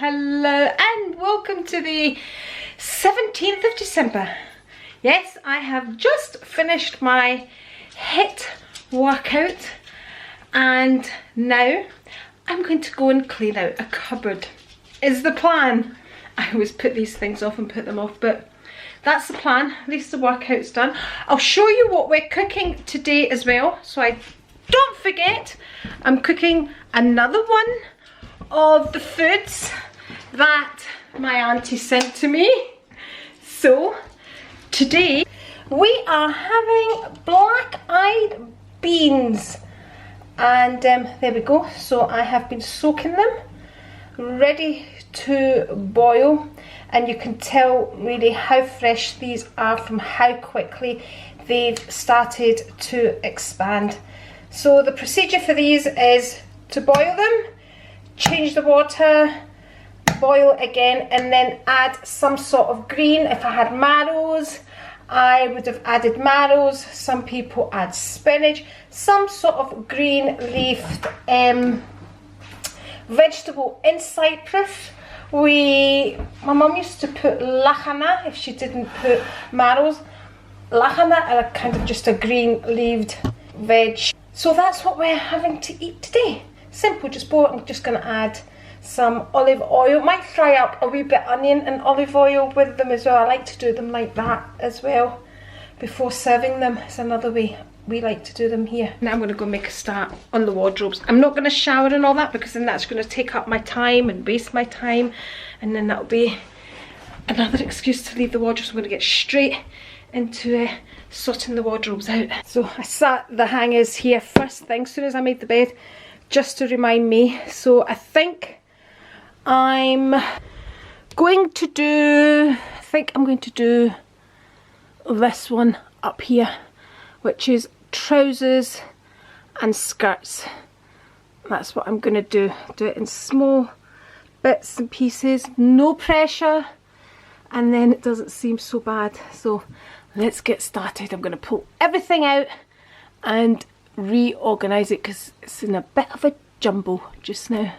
hello and welcome to the 17th of December. Yes, I have just finished my HIIT workout and now I'm going to go and clean out a cupboard. Is the plan. I always put these things off and put them off, but that's the plan. At least the workout's done. I'll show you what we're cooking today as well, so I don't forget. I'm cooking another one of the foods that my auntie sent to me. So today we are having black-eyed beans, and there we go. So I have been soaking them, ready to boil, and you can tell really how fresh these are from how quickly they've started to expand. So the procedure for these is to boil them, change the water, boil again, and then add some sort of green. If I had marrows, I would have added marrows. Some people add spinach, some sort of green leafed vegetable in Cyprus. My mum used to put lahana if she didn't put marrows. Lahana are kind of just a green leaved veg. So that's what we're having to eat today. Simple, just boil. I'm just going to add some olive oil. Might fry up a wee bit onion and olive oil with them as well. I like to do them like that as well before serving them. It's another way we like to do them here. Now I'm going to go make a start on the wardrobes. I'm not going to shower and all that because then that's going to take up my time and waste my time, and then that'll be another excuse to leave the wardrobes. I'm going to get straight into sorting the wardrobes out. So I sat the hangers here first thing, as soon as I made the bed, just to remind me. So I think I'm going to do, this one up here, which is trousers and skirts. That's what I'm going to do. Do it in small bits and pieces, no pressure, and then it doesn't seem so bad. So let's get started. I'm going to pull everything out and reorganise it because it's in a bit of a jumble just now.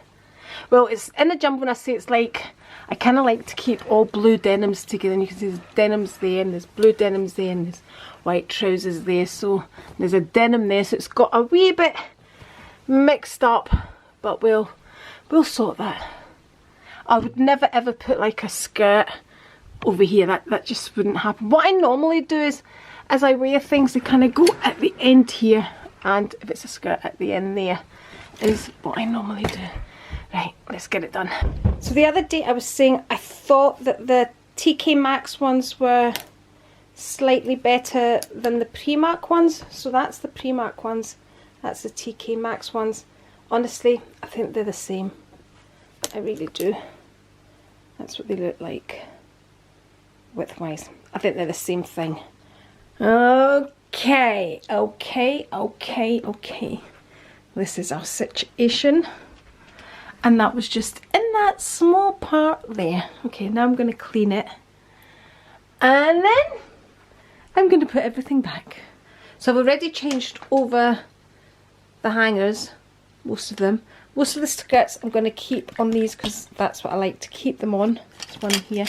Well, it's in a jumble when I say it's like, I kind of like to keep all blue denims together, and you can see there's denims there and there's blue denims there and there's white trousers there, so there's a denim there, so it's got a wee bit mixed up, but we'll sort that. I would never ever put like a skirt over here, that just wouldn't happen. What I normally do is, as I wear things, they kind of go at the end here, and if it's a skirt at the end there is what I normally do. Right, let's get it done. So the other day I was saying I thought that the TK Maxx ones were slightly better than the Primark ones. So that's the Primark ones, that's the TK Maxx ones. Honestly, I think they're the same. I really do. That's what they look like width-wise. I think they're the same thing. Okay. This is our situation. And that was just in that small part there. Okay, now I'm going to clean it. And then I'm going to put everything back. So I've already changed over the hangers, most of them. Most of the skirts I'm going to keep on these because that's what I like to keep them on. There's one here.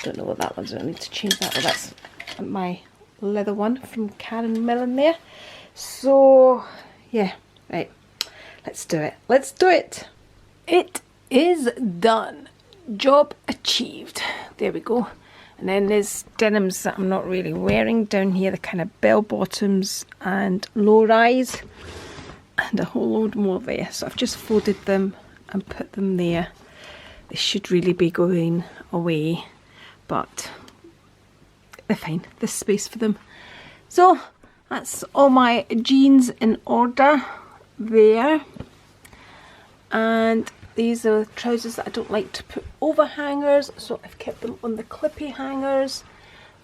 Don't know what that one's. I don't need to change that. Well, that's my leather one from Karen Millen there. So, yeah, right. Let's do it. Let's do it. It is done. Job achieved. There we go. And then there's denims that I'm not really wearing down here, the kind of bell bottoms and low rise, and a whole load more there. So I've just folded them and put them there. They should really be going away, but they're fine. There's space for them. So that's all my jeans in order there. And these are the trousers that I don't like to put over hangers, so I've kept them on the clippy hangers.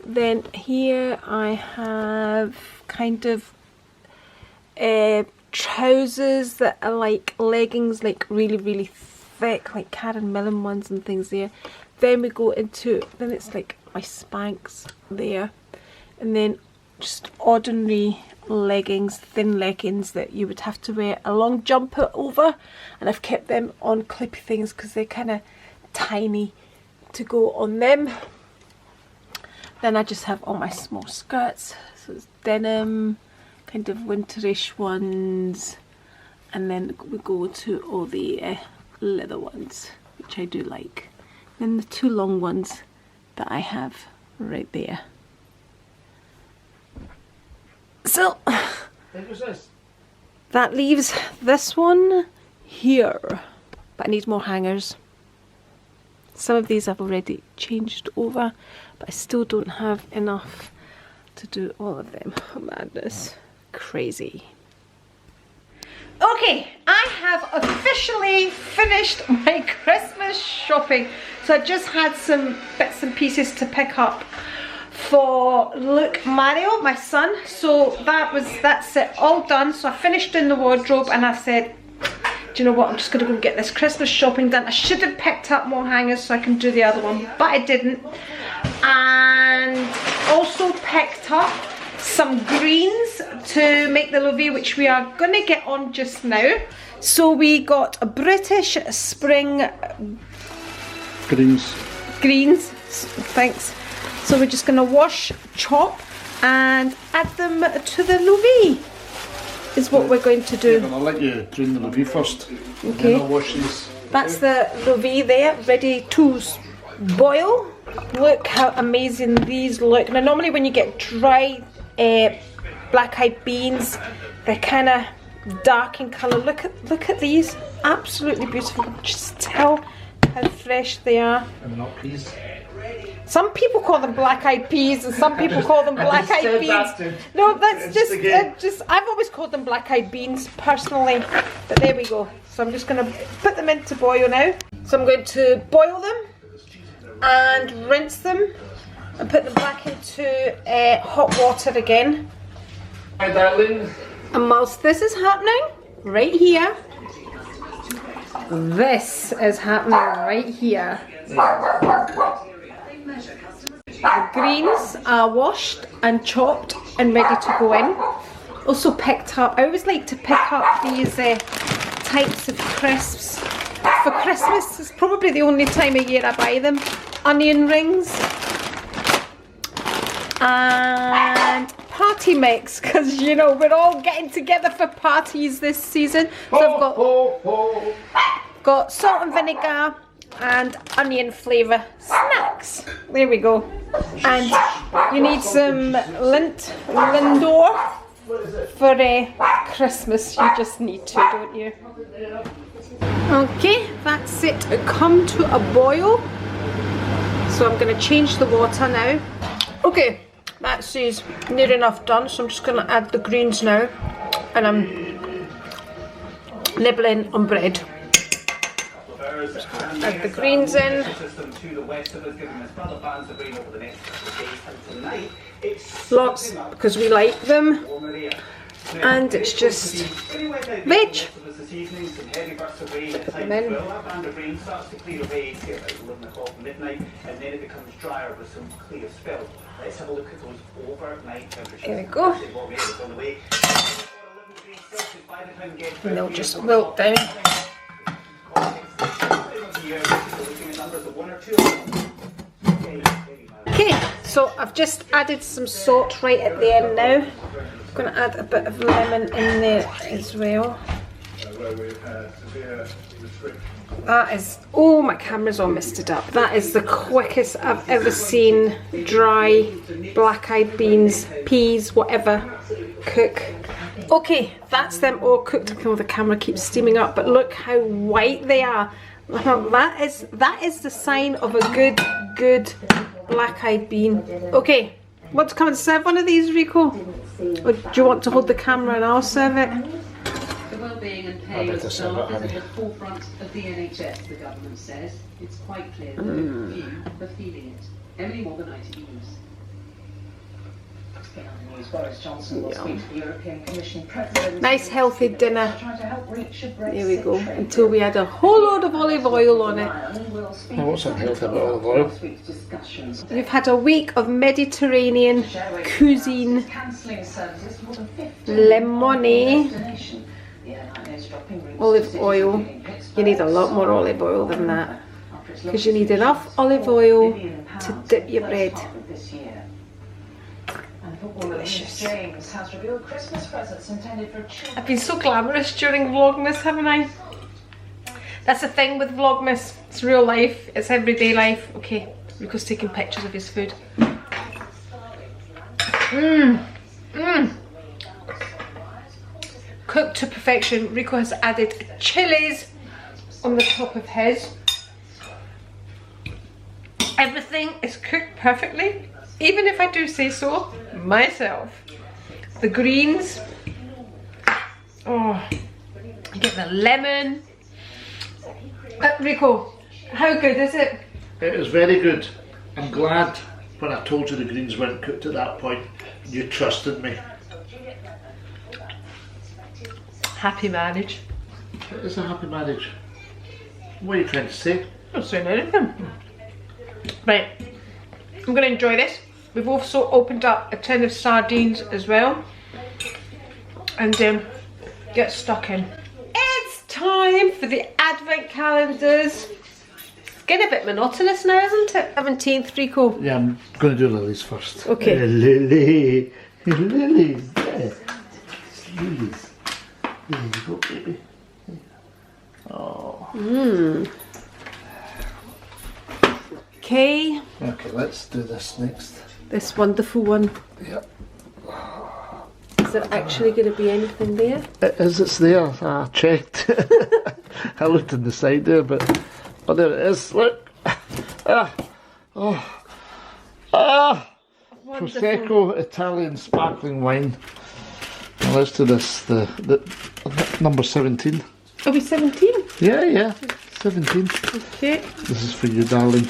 Then here I have kind of trousers that are like leggings, like really thick, like Karen Millen ones and things there. Then we go into, then it's like my Spanx there, and then just ordinary leggings, thin leggings that you would have to wear a long jumper over, and I've kept them on clippy things because they kind of tiny to go on them. Then I just have all my small skirts, so it's denim, kind of winterish ones, and then we go to all the leather ones, which I do like. Then the two long ones that I have right there. So that leaves this one here, but I need more hangers. Some of these I've already changed over, but I still don't have enough to do all of them. Oh, madness. Crazy. Okay, I have officially finished my Christmas shopping. So I just had some bits and pieces to pick up for Luke Mario, my son. So that's it, all done. So I finished in the wardrobe and I said, do you know what, I'm just gonna go get this Christmas shopping done. I should have picked up more hangers so I can do the other one, but I didn't. And also picked up some greens to make the levee, which we are gonna get on just now. So we got a British spring greens, thanks. So we're just gonna wash, chop and add them to the levee is what we're going to do. Yeah, I'll let you drain the levee first. Okay. And I'll wash these. That's the levee there, ready to boil. Look how amazing these look. Now normally when you get dry black-eyed beans, they're kind of dark in colour. Look at these, absolutely beautiful. Just tell how fresh they are. And they're not peas. Some people call them black-eyed peas and some people call them black-eyed beans. No, that's just I've always called them black-eyed beans personally, but there we go. So I'm just going to put them into boil now. So I'm going to boil them and rinse them and put them back into hot water again. Hi darling. And whilst this is happening, right here, this is happening right here. The greens are washed and chopped and ready to go in. Also picked up, I always like to pick up these types of crisps for Christmas. It's probably the only time of year I buy them. Onion rings and party mix, because you know we're all getting together for parties this season. So I've got salt and vinegar and onion flavour snacks. There we go. And you need some Lindor for Christmas. You just need to, don't you? Okay, that's it. Come to a boil. So I'm going to change the water now. Okay, that's near enough done. So I'm just going to add the greens now. And I'm nibbling on bread. Add the greens in. Lots, because we like them. And it's just veg. And then there we go. And they'll just wilt down. Okay, so I've just added some salt right at the end now. I'm going to add a bit of lemon in there as well. That is, oh, my camera's all misted up. That is the quickest I've ever seen dry black-eyed beans, peas, whatever, cook. Okay, that's them all cooked. I know the camera keeps steaming up, but look how white they are. That is the sign of a good black-eyed bean. Okay, want to come and serve one of these, Rico? Or do you want to hold the camera and I'll serve it? The well-being and pay of staff is at the forefront of the NHS, the government says. It's quite clear that few are feeling it. Emily Morgan, ITV News. Boris Johnson will speak to the European Commission President. Nice healthy dinner. There we go. Until we add a whole load of olive oil on it. Oh, what's unhealthy about olive oil? We've had a week of Mediterranean cuisine. Lemony. Olive oil. You need a lot more olive oil than that. because you need enough olive oil to dip your bread. Delicious. I've been so glamorous during Vlogmas, haven't I? That's the thing with Vlogmas. It's real life, it's everyday life. Okay, Rico's taking pictures of his food. Cooked to perfection. Rico has added chilies on the top of his. Everything is cooked perfectly, even if I do say so myself. The greens, oh, you get the lemon. Rico, how good is it? It is very good. I'm glad when I told you the greens weren't cooked at that point, you trusted me. Happy marriage. It is a happy marriage. What are you trying to say? I'm not saying anything. Right, I'm going to enjoy this. We've also opened up a tin of sardines as well. And get stuck in. It's time for the advent calendars. It's getting a bit monotonous now, isn't it? 17th, Rico. Yeah, I'm going to do lilies first. Okay. Lily. Lilies. Yeah. Lilies. There you go, baby. Oh. Okay. Okay, let's do this next. This wonderful one. Yep. Is there actually going to be anything there? It is, it's there. I checked. I looked on the side there, but oh, there it is. Look. Wonderful. Prosecco Italian sparkling wine. Now let's do this. The number 17. Are we 17? Yeah, 17. Okay. This is for you, darling.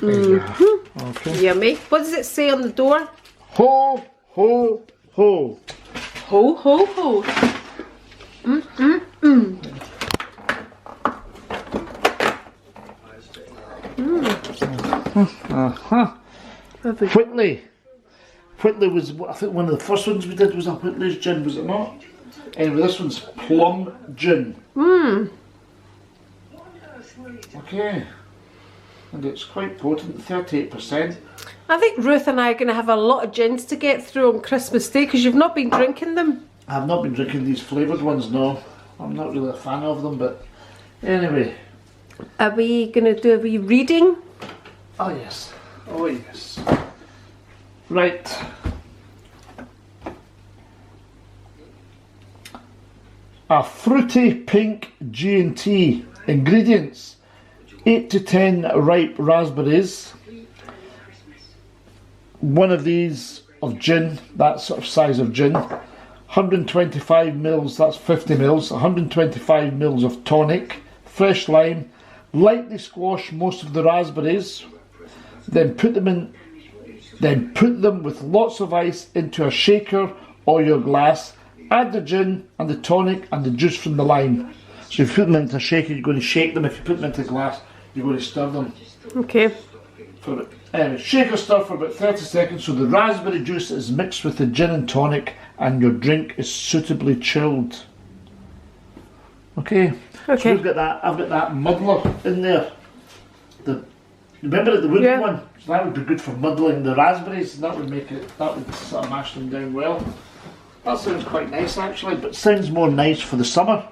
Okay. Yummy. What does it say on the door? Ho, ho, ho. Ho, ho, ho. Whitley. Whitley was, I think one of the first ones we did was a Whitley's gin, was it not? Anyway, this one's plum gin. Okay. And it's quite potent, 38%. I think Ruth and I are going to have a lot of gins to get through on Christmas Day because you've not been drinking them. I've not been drinking these flavoured ones, no. I'm not really a fan of them, but anyway. Are we going to do a wee reading? Oh yes, oh yes. Right. A fruity pink G&T. Ingredients: 8 to 10 ripe raspberries. One of these of gin, that sort of size of gin. 125 mils, that's 50 mils. 125 mils of tonic. Fresh lime. Lightly squash most of the raspberries. Then put them with lots of ice into a shaker or your glass. Add the gin and the tonic and the juice from the lime. So if you put them into a shaker, you're going to shake them. If you put them into a glass, you're going to stir them. Okay. Shake or stir for about 30 seconds so the raspberry juice is mixed with the gin and tonic and your drink is suitably chilled. Okay. Okay. So I've got that muddler in there. Remember the wooden one? So that would be good for muddling the raspberries, and that would sort of mash them down well. That sounds quite nice actually, but sounds more nice for the summer.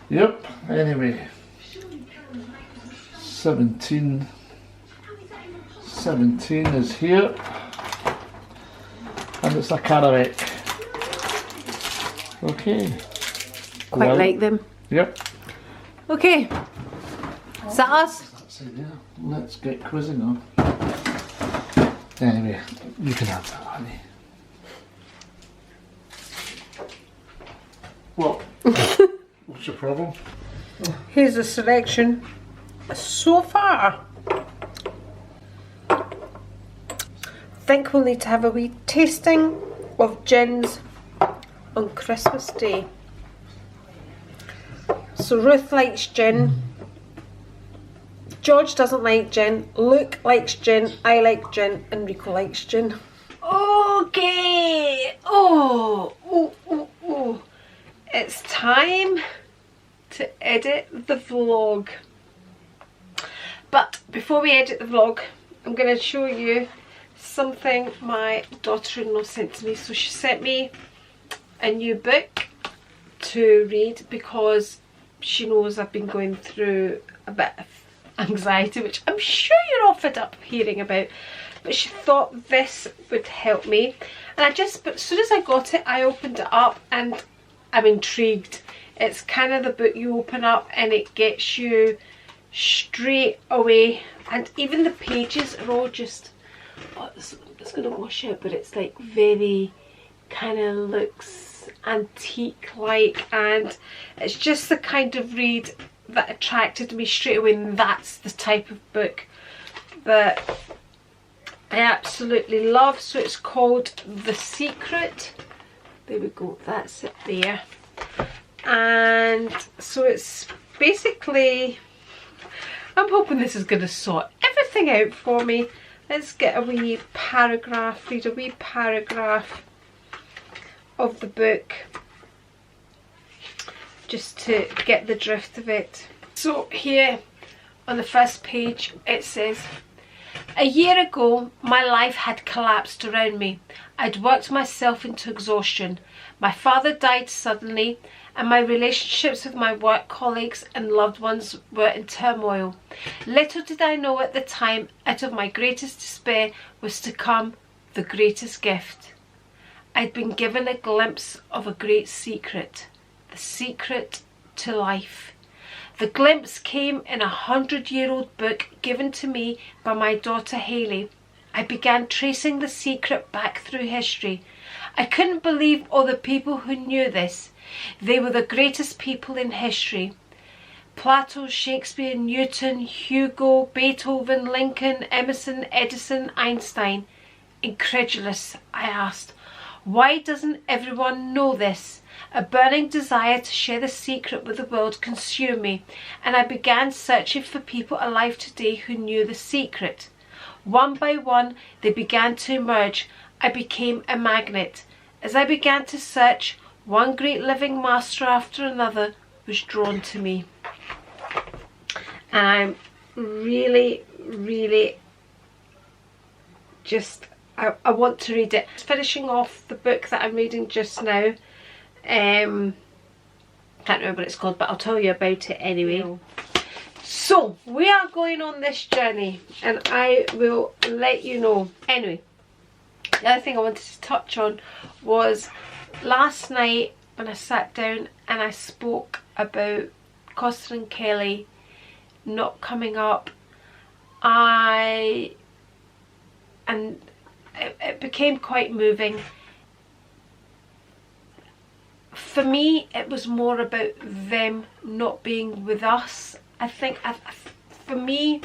Yep. Anyway. 17 is here. And it's a Carrack. Okay. Quite like them. Yep. Okay. Is that us? That's it, yeah. Let's get quizzing on. Anyway, you can have that, honey. What? What's your problem? Here's the selection so far. I think we'll need to have a wee tasting of gins on Christmas Day. So Ruth likes gin, George doesn't like gin, Luke likes gin, I like gin, and Rico likes gin. Okay, it's time to edit the vlog. But before we edit the vlog, I'm going to show you something my daughter-in-law sent to me. So she sent me a new book to read because she knows I've been going through a bit of anxiety, which I'm sure you're all fed up hearing about, but she thought this would help me. And but as soon as I got it, I opened it up and I'm intrigued. It's kind of the book you open up and it gets you straight away, and even the pages are all just, oh, it's gonna wash out, but it's like very kind of looks antique like, and it's just the kind of read that attracted me straight away, and that's the type of book that I absolutely love. So it's called The Secret. There we go, that's it there. And so it's basically, I'm hoping this is going to sort everything out for me. Let's get a wee paragraph, read a wee paragraph of the book just to get the drift of it. So here on the first page it says, a year ago my life had collapsed around me. I'd worked myself into exhaustion. My father died suddenly and my relationships with my work colleagues and loved ones were in turmoil. Little did I know at the time, out of my greatest despair was to come the greatest gift. I'd been given a glimpse of a great secret, the secret to life. The glimpse came in a 100-year-old book given to me by my daughter Hayley. I began tracing the secret back through history. I couldn't believe all the people who knew this. They were the greatest people in history. Plato, Shakespeare, Newton, Hugo, Beethoven, Lincoln, Emerson, Edison, Einstein. Incredulous, I asked, why doesn't everyone know this? A burning desire to share the secret with the world consumed me, and I began searching for people alive today who knew the secret. One by one, they began to emerge. I became a magnet. As I began to search, one great living master after another was drawn to me. And I'm really, really just, I want to read it. Finishing off the book that I'm reading just now. Can't remember what it's called, but I'll tell you about it anyway. No. So we are going on this journey and I will let you know. Anyway, the other thing I wanted to touch on was last night when I sat down and I spoke about Costa and Kelly not coming up, it became quite moving. For me, it was more about them not being with us. I think for me,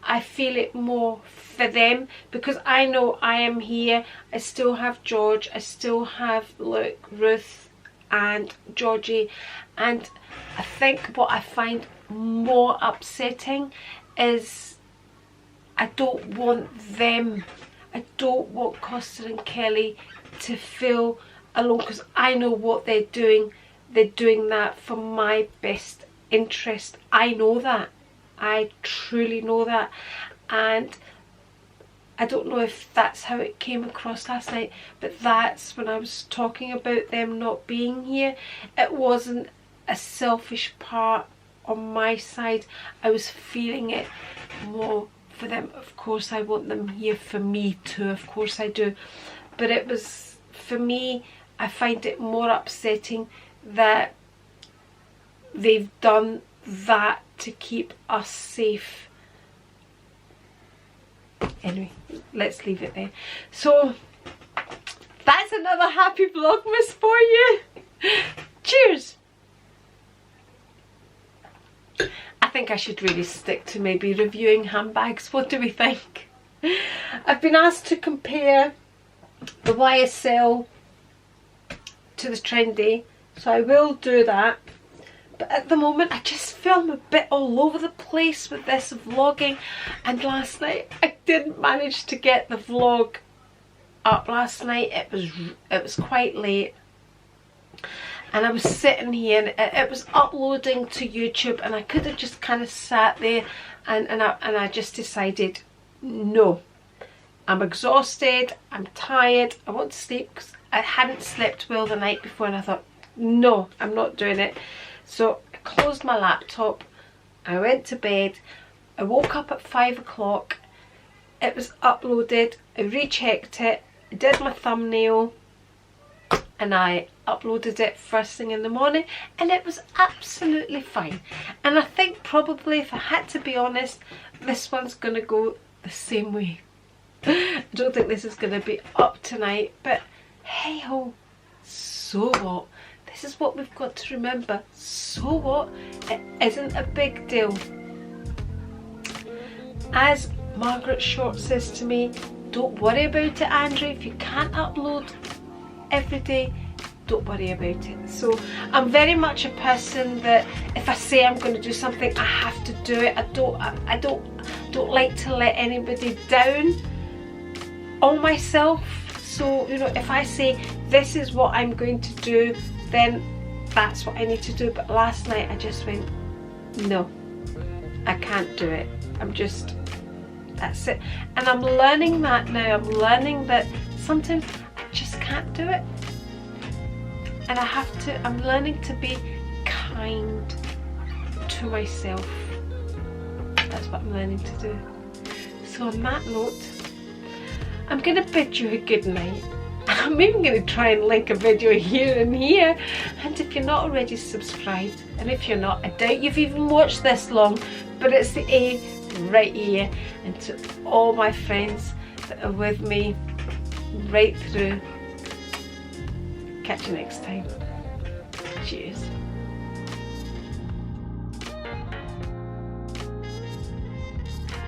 I feel it more for them because I know I am here. I still have George, I still have Ruth and Georgie, and I think what I find more upsetting is I don't want them, I don't want Costa and Kelly to feel alone because I know what they're doing. They're doing that for my best interest. I know that. I truly know that. And I don't know if that's how it came across last night, but that's when I was talking about them not being here. It wasn't a selfish part on my side. I was feeling it more for them. Of course I want them here for me too, of course I do. But it was, for me, I find it more upsetting that they've done that to keep us safe. Anyway, let's leave it there. So that's another happy Vlogmas for you. Cheers. I think I should really stick to maybe reviewing handbags. What do we think? I've been asked to compare the YSL to the trendy, so I will do that. But at the moment I just feel I'm a bit all over the place with this vlogging, and last night I didn't manage to get the vlog up last night. It was quite late, and I was sitting here and it was uploading to YouTube, and I could have just kind of sat there and I just decided, no, I'm exhausted, I'm tired, I want to sleep, because I hadn't slept well the night before, and I thought, no, I'm not doing it. So I closed my laptop, I went to bed, I woke up at 5 o'clock, it was uploaded, I rechecked it, I did my thumbnail, and I uploaded it first thing in the morning, and it was absolutely fine. And I think probably, if I had to be honest, this one's going to go the same way. I don't think this is going to be up tonight, but hey ho, so what? This is what we've got to remember. So what? It isn't a big deal. As Margaret Short says to me, don't worry about it, Andri. If you can't upload every day, don't worry about it. So I'm very much a person that if I say I'm going to do something, I have to do it. I don't like to let anybody down on myself. So, you know, if I say this is what I'm going to do, then that's what I need to do. But last night I just went, no, I can't do it. I'm just, that's it. And I'm learning that now. I'm learning that sometimes I just can't do it. And I have to, I'm learning to be kind to myself. That's what I'm learning to do. So on that note, I'm going to bid you a good night. I'm even going to try and link a video here and here. And if you're not already subscribed, and if you're not, I doubt you've even watched this long, but it's the A right here. And to all my friends that are with me right through, catch you next time. Cheers.